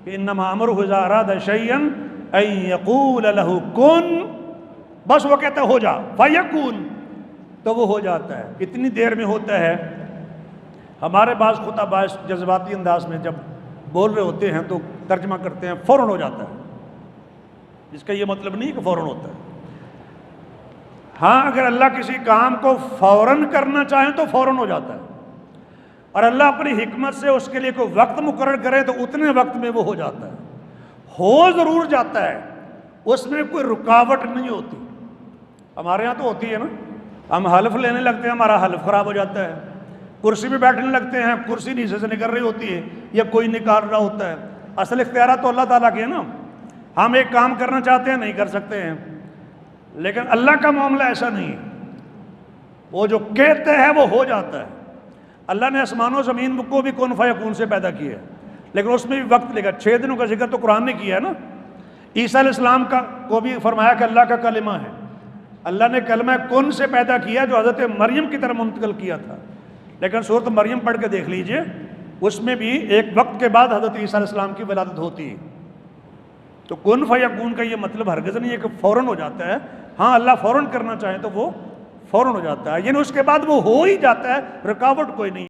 कि इन्नमा अमरुहु इज़ा अरादा शैअन अन यक़ूल लहू कुन, बस वो कहता है हो जा, फयकून, तो वो हो जाता है। इतनी देर में होता है। हमारे पास खुताबाज जज्बाती अंदाज में जब बोल रहे होते हैं तो तर्जमा करते हैं फ़ौरन हो जाता है, इसका ये मतलब नहीं कि फ़ौरन होता है। हाँ, अगर अल्लाह किसी काम को फ़ौरन करना चाहे तो फ़ौरन हो जाता है, और अल्लाह अपनी हिकमत से उसके लिए कोई वक्त मुकर्रर करे तो उतने वक्त में वो हो जाता है। हो ज़रूर जाता है, उसमें कोई रुकावट नहीं होती। हमारे यहाँ तो होती है ना, हम हल्फ लेने लगते हैं, हमारा हल्फ ख़राब हो जाता है। कुर्सी पे बैठने लगते हैं, कुर्सी नीचे से निकल रही होती है या कोई निकाल रहा होता है। असल इख्तियार तो अल्लाह ताला के है ना। हम एक काम करना चाहते हैं, नहीं कर सकते हैं, लेकिन अल्लाह का मामला ऐसा नहीं है। वो जो कहते हैं वो हो जाता है। अल्लाह ने आसमानों ज़मीन को भी कुन फयकून से पैदा किया है, लेकिन उसमें भी वक्त लेगा। 6 दिनों का जिक्र तो कुरान ने किया है ना। ईसा अलैहिस्सलाम का को भी फरमाया कि अल्लाह का कलिमा है। अल्लाह ने कलिमा कुन से पैदा किया, जो हज़रत मरियम की तरफ मुंतकिल किया था। लेकिन सूरत मरियम पढ़ के देख लीजिए, उसमें भी एक वक्त के बाद हज़रत ईसा अलैहिस्सलाम की विलादत होती है। तो कुन फयकून का ये मतलब हरगिज़ नहीं है कि फ़ौरन हो जाता है। हाँ, अल्लाह फ़ौरन करना चाहे तो वो फ़ौरन हो जाता है, यानी उसके बाद वो हो ही जाता है, रुकावट कोई नहीं।